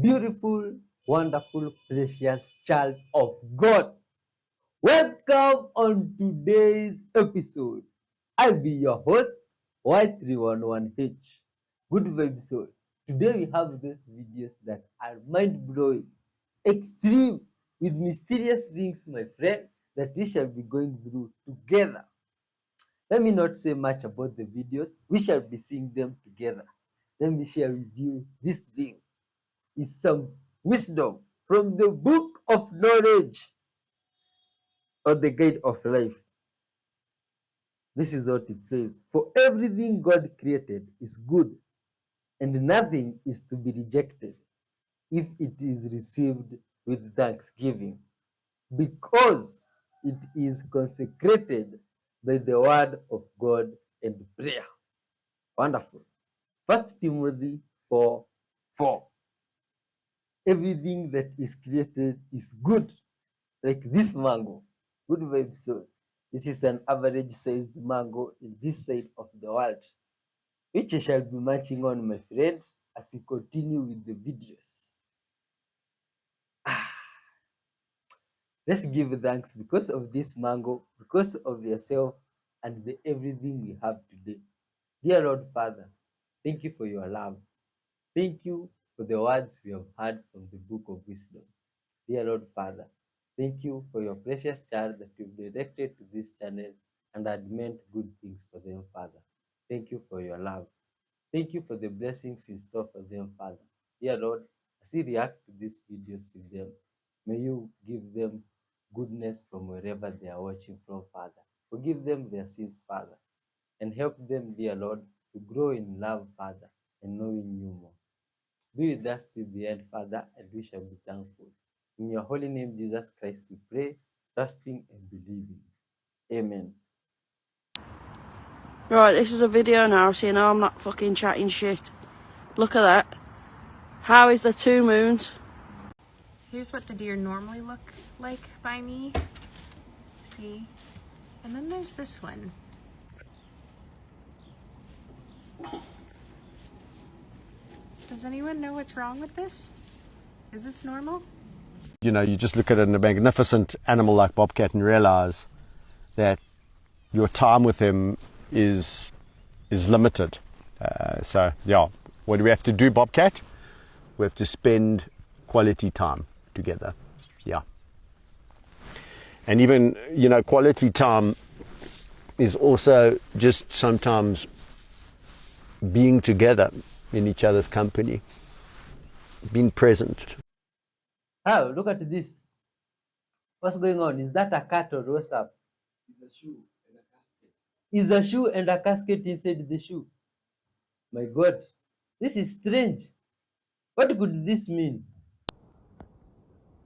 beautiful, wonderful, precious child of God. Welcome on today's episode. I'll be your host, Y311H. Good vibes soul. Today we have these videos that are mind-blowing, extreme, with mysterious things, my friend, that we shall be going through together. Let me not say much about the videos. We shall be seeing them together. Let me share with you this thing. Is some wisdom from the book of knowledge or the guide of life. This is what it says. For everything God created is good, and nothing is to be rejected if it is received with thanksgiving, because it is consecrated by the word of God and prayer. Wonderful. 1 Timothy 4:4. Everything that is created is good, like this mango. Good vibes. So this is an average sized mango in this side of the world, which I shall be munching on, my friend, as we continue with the videos. Let's give thanks because of this mango, because of yourself, and the everything we have today. Dear Lord Father, thank you for your love. Thank you for the words we have heard from the book of wisdom. Dear Lord Father, thank you for your precious child that you've directed to this channel and had meant good things for them, Father. Thank you for your love. Thank you for the blessings in store for them, Father. Dear Lord, as we react to these videos with them, may you give them goodness from wherever they are watching from, Father. Forgive them their sins, Father, and help them, dear Lord, to grow in love, Father, and knowing you more. Be with us till the end, Father, and we shall be thankful. In your holy name, Jesus Christ, we pray, trusting and believing. Amen. Right, this is a video now, so you know I'm not fucking chatting shit. Look at that. How is the 2 moons? Here's what the deer normally look like by me. See? And then there's this one. Does anyone know what's wrong with this? Is this normal? You know, you just look at a magnificent animal like bobcat and realize that your time with him is limited. So, yeah, what do we have to do, bobcat? We have to spend quality time together. Yeah. And even, you know, quality time is also just sometimes being together in each other's company, being present. Oh, look at this. What's going on? Is that a cat or what's up? It's a shoe and a casket. Is a shoe and a casket inside the shoe? My God, this is strange. What could this mean?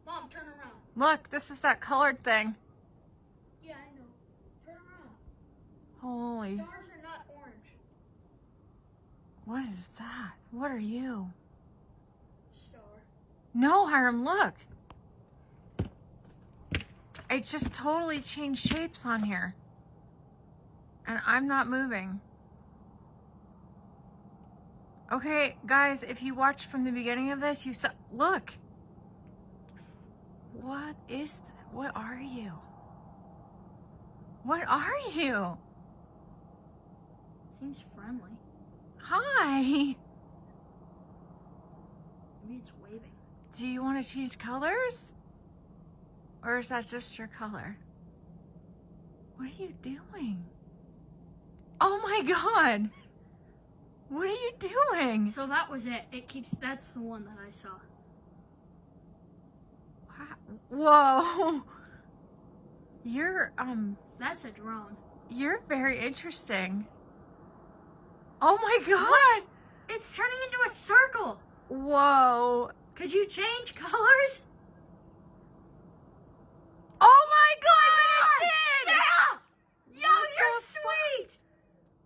Mom, turn around. Look, this is that colored thing. Yeah, I know. Turn around. Holy. Stars are not orange. What is that? What are you? Star. No, Hiram, look. It just totally changed shapes on here. And I'm not moving. Okay, guys, if you watched from the beginning of this, you saw, look. What is that? What are you? What are you? Seems friendly. Hi. Maybe it's waving. Do you want to change colors? Or is that just your color? What are you doing? Oh my God. What are you doing? So that was it. That's the one that I saw. Whoa. You're, That's a drone. you're very interesting. Oh my God. What? It's turning into a circle. Whoa. Could you change colors? Oh my God, it did! Yeah! Yo, you're sweet!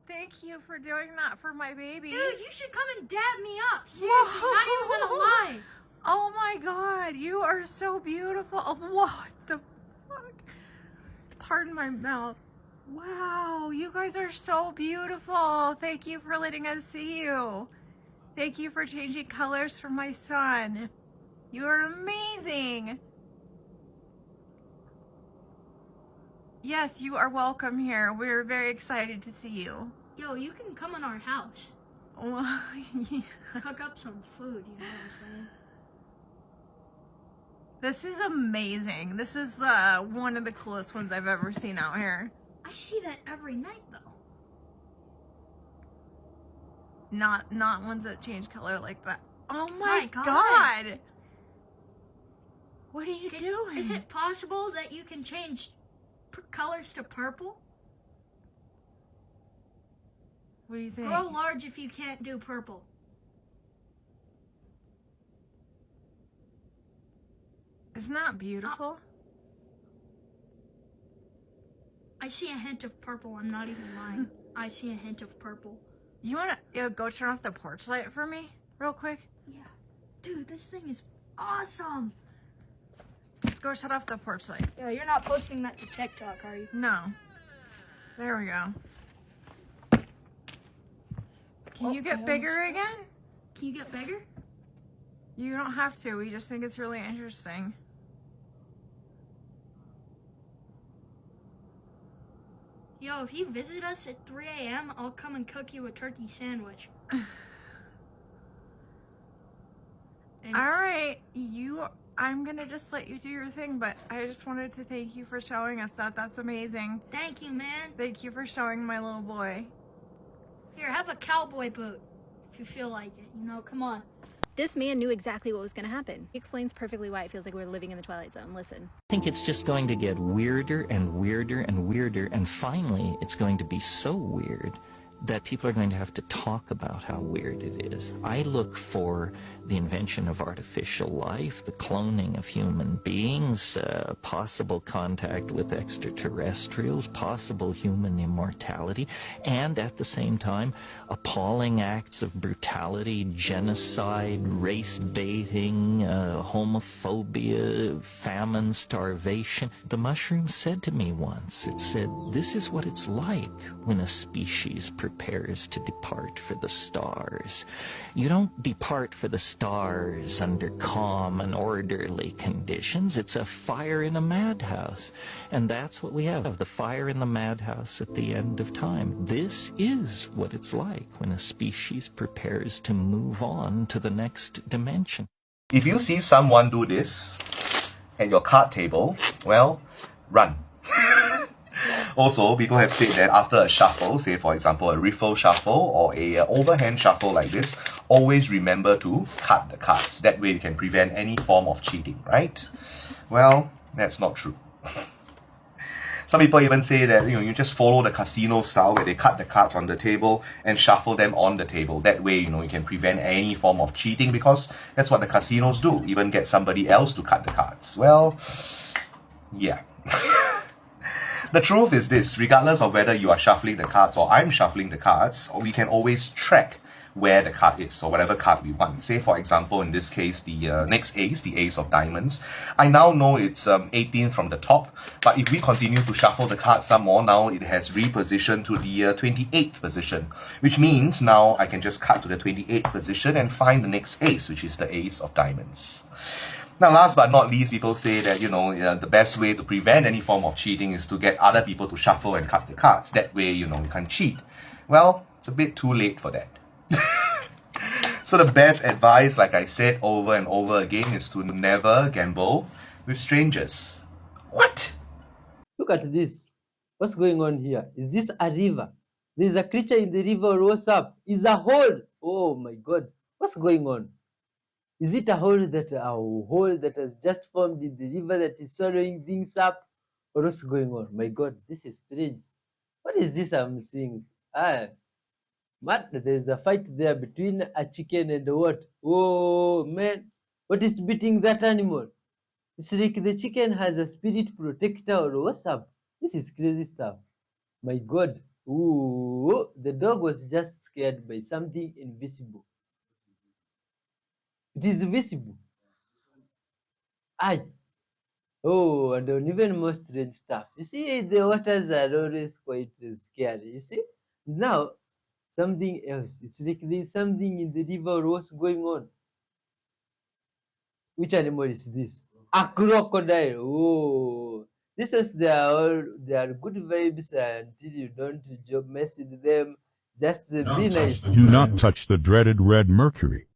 Thank you for doing that for my baby. Dude, you should come and dab me up. Seriously, not even gonna lie. Oh my God, you are so beautiful. Oh, what the fuck? Pardon my mouth. Wow, you guys are so beautiful. Thank you for letting us see you. Thank you for changing colors for my son. You are amazing. Yes, you are welcome here. We're very excited to see you. Yo, you can come in our house. Well, yeah. Cook up some food, you know what I'm saying? This is amazing. This is one of the coolest ones I've ever seen out here. I see that every night, though. Not ones that change color like that. Oh My my God. God. What are you doing? Is it possible that you can change colors to purple? What do you think? Grow large if you can't do purple. Isn't that beautiful? I see a hint of purple. I'm not even lying. I see a hint of purple. You want to go turn off the porch light for me real quick? Yeah. Dude, this thing is awesome. Let's go shut off the porch light. Yo, you're not posting that to TikTok, are you? No. There we go. Can you get bigger again? Can you get bigger? You don't have to. We just think it's really interesting. Yo, if you visit us at 3 a.m., I'll come and cook you a turkey sandwich. And All right, I'm gonna just let you do your thing, but I just wanted to thank you for showing us that. That's amazing. thank you, man. Thank you for showing my little boy. Here, have a cowboy boot if you feel like it. You know, come on. This man knew exactly what was going to happen. He explains perfectly why it feels like we're living in the Twilight Zone. Listen. I think it's just going to get weirder and weirder and weirder, and finally it's going to be so weird that people are going to have to talk about how weird it is. I look for the invention of artificial life, the cloning of human beings, possible contact with extraterrestrials, possible human immortality, and at the same time, appalling acts of brutality, genocide, race baiting, homophobia, famine, starvation. The mushroom said to me once, it said, "This is what it's like when a species prepares to depart for the stars. You don't depart for the stars under calm and orderly conditions. It's a fire in a madhouse." And that's what we have, the fire in the madhouse at the end of time. This is what it's like when a species prepares to move on to the next dimension. If you see someone do this at your card table, well, run. Also, people have said that after a shuffle, say for example a riffle shuffle or a overhand shuffle like this, always remember to cut the cards. That way you can prevent any form of cheating, right? Well, that's not true. Some people even say that you just follow the casino style where they cut the cards on the table and shuffle them on the table. That way you can prevent any form of cheating, because that's what the casinos do, even get somebody else to cut the cards. Well, yeah. The truth is this: regardless of whether you are shuffling the cards or I'm shuffling the cards, we can always track where the card is, or whatever card we want. Say for example, in this case, the next ace, the ace of diamonds. I now know it's 18 from the top, but if we continue to shuffle the card some more, now it has repositioned to the 28th position, which means now I can just cut to the 28th position and find the next ace, which is the ace of diamonds. Now, last but not least, people say that, the best way to prevent any form of cheating is to get other people to shuffle and cut the cards. That way, you can't cheat. Well, it's a bit too late for that. So the best advice, like I said over and over again, is to never gamble with strangers. What? Look at this. What's going on here? Is this a river? There's a creature in the river, or what's up? Is a hole. Oh my God. What's going on? Is it a hole that has just formed in the river that is swallowing things up? Or what's going on? My God, this is strange. What is this I'm seeing? Matt, there's a fight there between a chicken and what? Oh man, what is beating that animal? It's like the chicken has a spirit protector, or what's up? This is crazy stuff. My God. Ooh, the dog was just scared by something invisible. It is visible. Oh, and on even more strange stuff. You see, the waters are always quite scary. You see? Now, something else. It's like there's something in the river. What's going on? Which animal is this? A crocodile. Oh, this is they are good vibes until you don't mess with them. Just be nice. Do not touch the dreaded red mercury.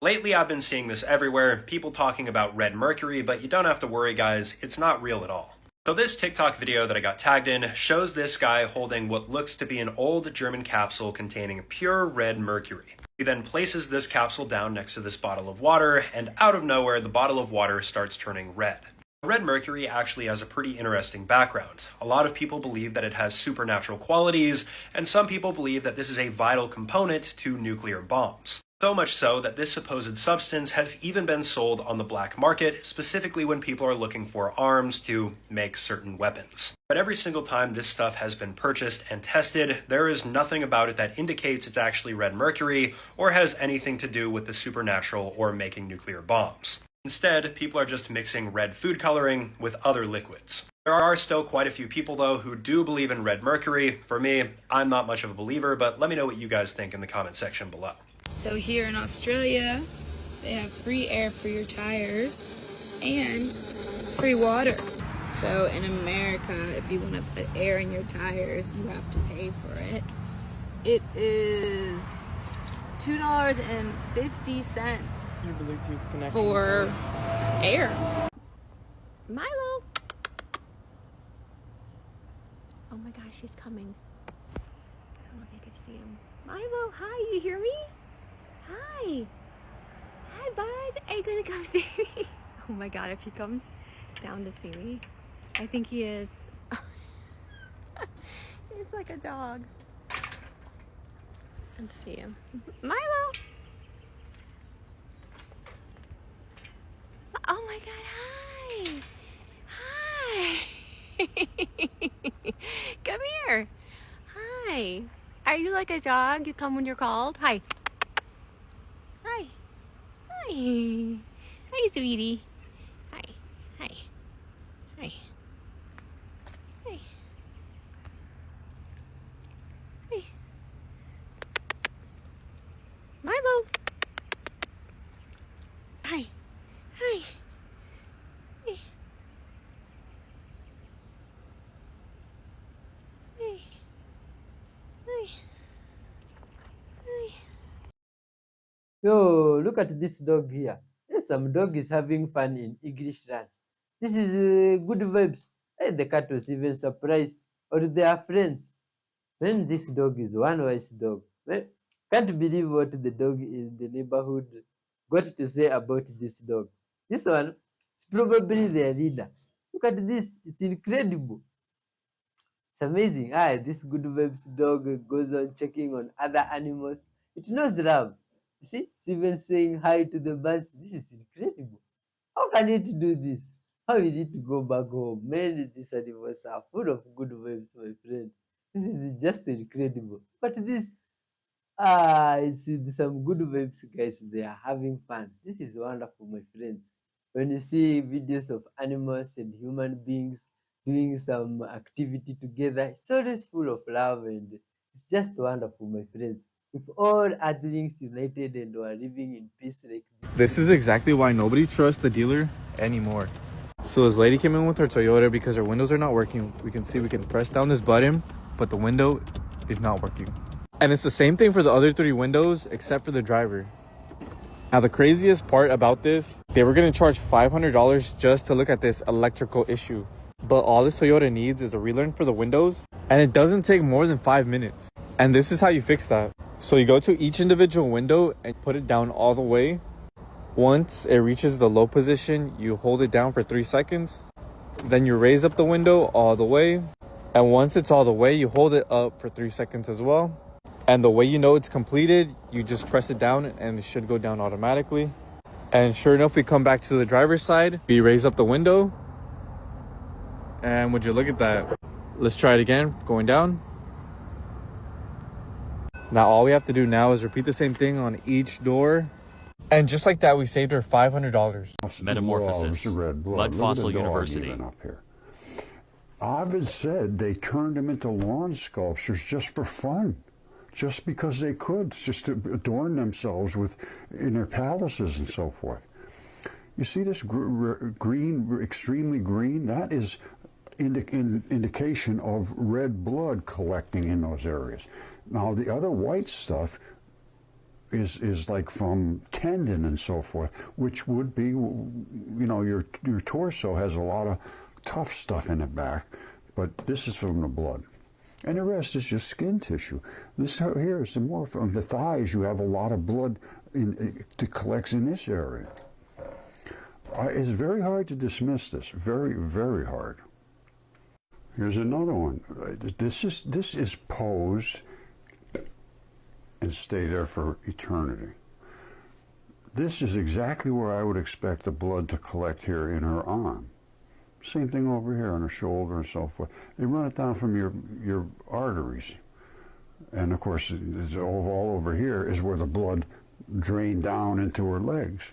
Lately, I've been seeing this everywhere, people talking about red mercury, but you don't have to worry, guys, it's not real at all. So this TikTok video that I got tagged in shows this guy holding what looks to be an old German capsule containing pure red mercury. He then places this capsule down next to this bottle of water, and out of nowhere, the bottle of water starts turning red. Red mercury actually has a pretty interesting background. A lot of people believe that it has supernatural qualities, and some people believe that this is a vital component to nuclear bombs. So much so that this supposed substance has even been sold on the black market, specifically when people are looking for arms to make certain weapons. But every single time this stuff has been purchased and tested, there is nothing about it that indicates it's actually red mercury or has anything to do with the supernatural or making nuclear bombs. Instead, people are just mixing red food coloring with other liquids. There are still quite a few people, though, who do believe in red mercury. For me, I'm not much of a believer, but let me know what you guys think in the comment section below. So here in Australia, they have free air for your tires and free water. So in America, if you want to put air in your tires, you have to pay for it. It is $2.50 for air. Milo! Oh my gosh, he's coming. I don't know if you can see him. Milo, hi, you hear me? Hi. Hi, bud. Are you gonna come see me? Oh my god, if he comes down to see me, I think he is. It's like a dog. Let's see him. Milo! Oh my god, hi! Hi! Come here! Hi! Are you like a dog? You come when you're called? Hi! Hi! Hi! Hi, sweetie! Hi! Hi! Hi! Hi! Hi! Milo! Hi! Hi! Hey! Hey! Hi! Hi! Yo, look at this dog here. Yes, some dog is having fun in English dance. This is good vibes. Hey, the cat was even surprised, or they are friends. When this dog is one wise dog. Well, can't believe what the dog in the neighborhood got to say about this dog. This one is probably their leader. Look at this, it's incredible. It's amazing. This good vibes dog goes on checking on other animals. It knows love. You see, it's even saying hi to the birds. This is incredible. How can it do this? How will it go back home? Man, these animals are full of good vibes, my friend. This is just incredible. But this, it's some good vibes, guys. They are having fun. This is wonderful, my friends. When you see videos of animals and human beings doing some activity together, it's always full of love and it's just wonderful, my friends. If all Earthlings united and were living in peace like This is exactly why nobody trusts the dealer anymore. So this lady came in with her Toyota because her windows are not working. We can see we can press down this button, but the window is not working. And it's the same thing for the other 3 windows except for the driver. Now the craziest part about this, they were going to charge $500 just to look at this electrical issue. But all this Toyota needs is a relearn for the windows, and it doesn't take more than 5 minutes. And this is how you fix that. So you go to each individual window and put it down all the way. Once it reaches the low position, you hold it down for 3 seconds. Then you raise up the window all the way. And once it's all the way, you hold it up for 3 seconds as well. And the way you know it's completed, you just press it down and it should go down automatically. And sure enough, we come back to the driver's side. We raise up the window. And would you look at that? Let's try it again, going down. Now all we have to do now is repeat the same thing on each door. And just like that, we saved her $500. Metamorphosis. Blood Fossil University. Ovid said they turned them into lawn sculptures just for fun. just because they could, just to adorn themselves with in their palaces and so forth. You see this green, extremely green? That is indication of red blood collecting in those areas. Now the other white stuff is like from tendon and so forth, which would be, you know, your torso has a lot of tough stuff in the back, but this is from the blood. And the rest is just skin tissue. This here is the more from the thighs. You have a lot of blood that collects in this area. It's very hard to dismiss this. Very, very hard. Here's another one. This is posed and stay there for eternity. This is exactly where I would expect the blood to collect here in her arm. Same thing over here on her shoulder and so forth. They run it down from your arteries. And of course, it's all over here is where the blood drained down into her legs.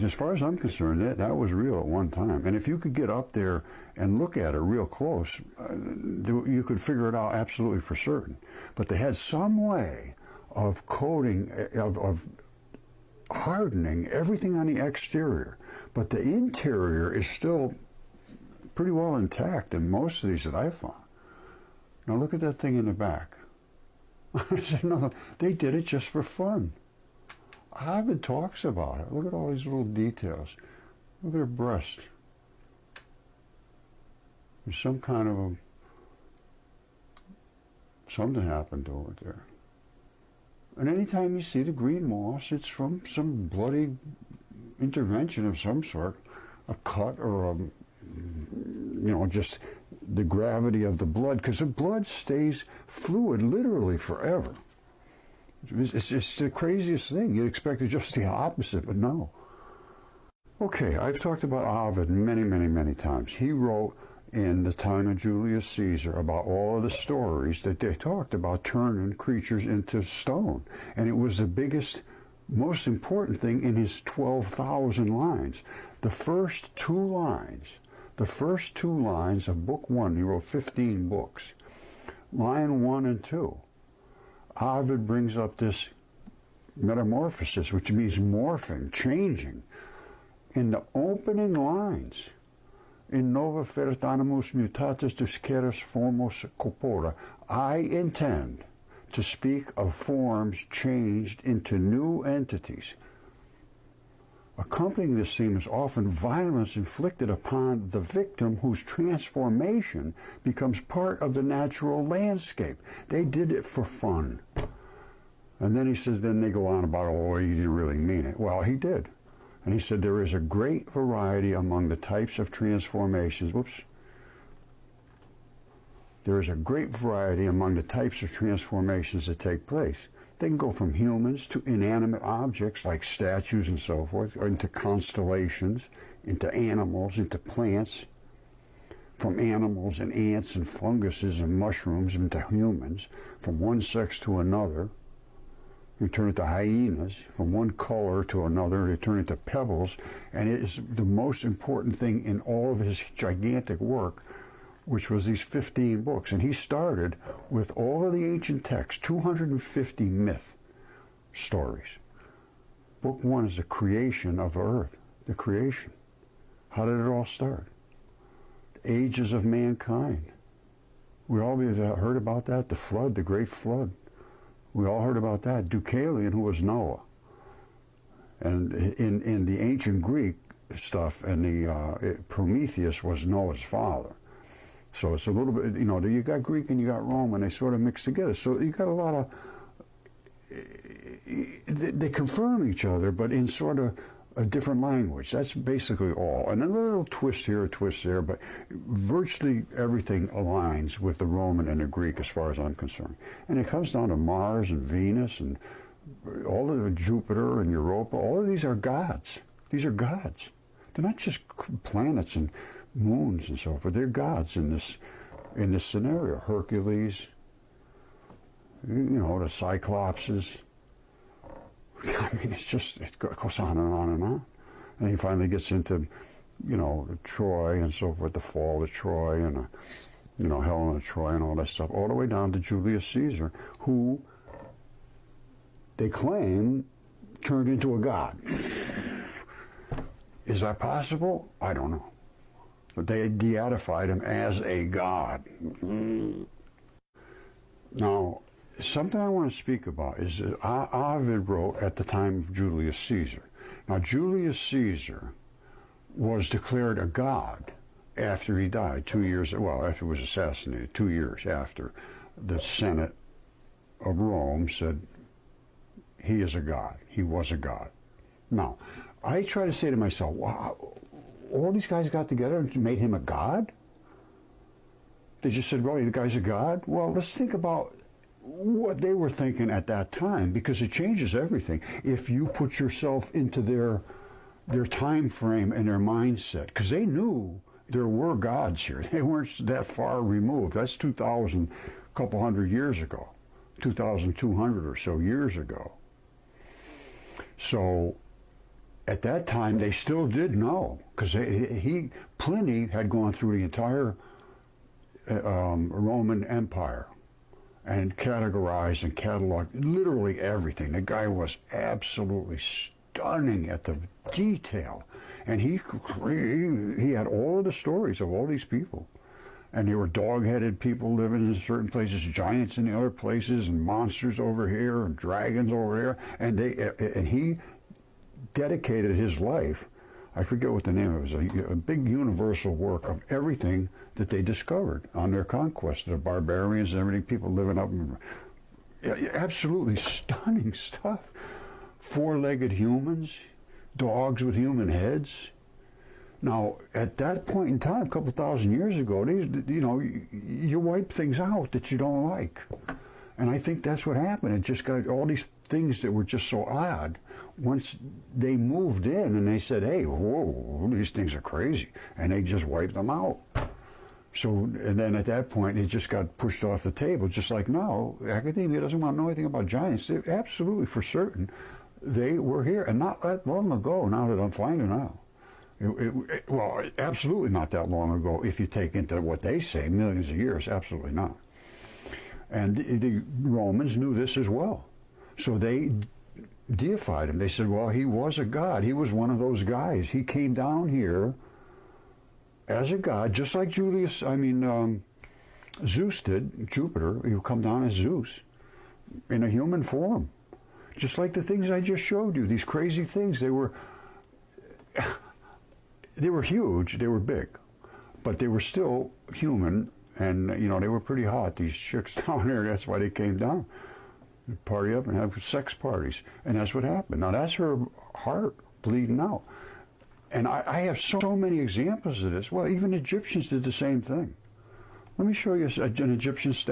As far as I'm concerned, that was real at one time. And if you could get up there and look at it real close, you could figure it out absolutely for certain. But they had some way of coating, of hardening everything on the exterior. But the interior is still pretty well intact in most of these that I found. Now look at that thing in the back. I said, no, they did it just for fun. Ovid talks about it. Look at all these little details. Look at her breast. There's some kind of something happened to it there. And anytime you see the green moss, it's from some bloody intervention of some sort, a cut or a, you know, just the gravity of the blood, because the blood stays fluid literally forever. It's the craziest thing. You'd expect it just the opposite, but no. Okay, I've talked about Ovid many, many, many times. He wrote in the time of Julius Caesar about all of the stories that they talked about turning creatures into stone. And it was the biggest, most important thing in his 12,000 lines. The first two lines of book 1, he wrote 15 books, line 1 and 2. Ovid brings up this metamorphosis, which means morphing, changing. In the opening lines, in nova fertanimus mutatis disceris formos corpora, I intend to speak of forms changed into new entities. Accompanying this theme is often violence inflicted upon the victim whose transformation becomes part of the natural landscape. They did it for fun. And then he says, then they go on about, oh, he didn't really mean it. Well, he did. And he said there is a great variety among the types of transformations. Whoops. There is a great variety among the types of transformations that take place. They can go from humans to inanimate objects like statues and so forth, or into constellations, into animals, into plants, from animals and ants and funguses and mushrooms into humans, from one sex to another. You turn into hyenas, from one color to another, they turn into pebbles, and it is the most important thing in all of his gigantic work, which was these 15 books. And he started with all of the ancient texts, 250 myth stories. Book 1 is the creation of Earth, the creation. How did it all start? Ages of mankind. We all heard about that, the flood, the great flood. We all heard about that. Deucalion, who was Noah. And in the ancient Greek stuff, and the Prometheus was Noah's father. So it's a little bit, you know, you got Greek and you got Roman, they sort of mix together. So you got a lot of, they confirm each other, but in sort of a different language. That's basically all. And a little twist here, a twist there, but virtually everything aligns with the Roman and the Greek as far as I'm concerned. And it comes down to Mars and Venus and all of the Jupiter and Europa. All of these are gods. These are gods. They're not just planets and moons and so forth. They're gods in this scenario. Hercules, you know, the Cyclopses. I mean, it goes on and on and on. And he finally gets into, you know, Troy and so forth, the fall of Troy, and You know, Helena of Troy and all that stuff, all the way down to Julius Caesar, who they claim turned into a god. Is that possible? I don't know. But they deified him as a god. Now, something I want to speak about is that Ovid wrote at the time of Julius Caesar. Now, Julius Caesar was declared a god after he died, 2 years, well, after he was assassinated, 2 years after the Senate of Rome said he is a god. He was a god. Now, I try to say to myself, wow, all these guys got together and made him a god? They just said, well, the guy's a god? Well, let's think about what they were thinking at that time, because it changes everything. If you put yourself into their time frame and their mindset, because they knew there were gods here. They weren't that far removed. That's 2,000, couple hundred years ago, 2,200 or so years ago. So at that time, they still did know, because Pliny had gone through the entire Roman Empire and categorized and cataloged literally everything. The guy was absolutely stunning at the detail, and he had all of the stories of all these people, and they were dog-headed people living in certain places, giants in the other places, and monsters over here, and dragons over there, and he dedicated his life, I forget what the name of it was, a big universal work of everything that they discovered on their conquest, the barbarians and everything, people living up in, absolutely stunning stuff. Four-legged humans, dogs with human heads. Now, at that point in time, a couple thousand years ago, you wipe things out that you don't like. And I think that's what happened. It just got all these things that were just so odd. Once they moved in and they said, hey, whoa, these things are crazy. And they just wiped them out. So, and then at that point, it just got pushed off the table, just like now. Academia doesn't want to know anything about giants. They're absolutely for certain they were here, and not that long ago, now that I'm finding out. Well, absolutely not that long ago, if you take into what they say, millions of years, absolutely not. And the Romans knew this as well. So they deified him. They said, well, he was a god. He was one of those guys. He came down here as a god, just like Zeus did, Jupiter. He would come down as Zeus in a human form. Just like the things I just showed you, these crazy things, they were huge, they were big, but they were still human, and they were pretty hot, these chicks down there. That's why they came down. They'd party up and have sex parties, and that's what happened. Now that's her heart bleeding out. And I have so many examples of this. Well, even Egyptians did the same thing. Let me show you an Egyptian statue.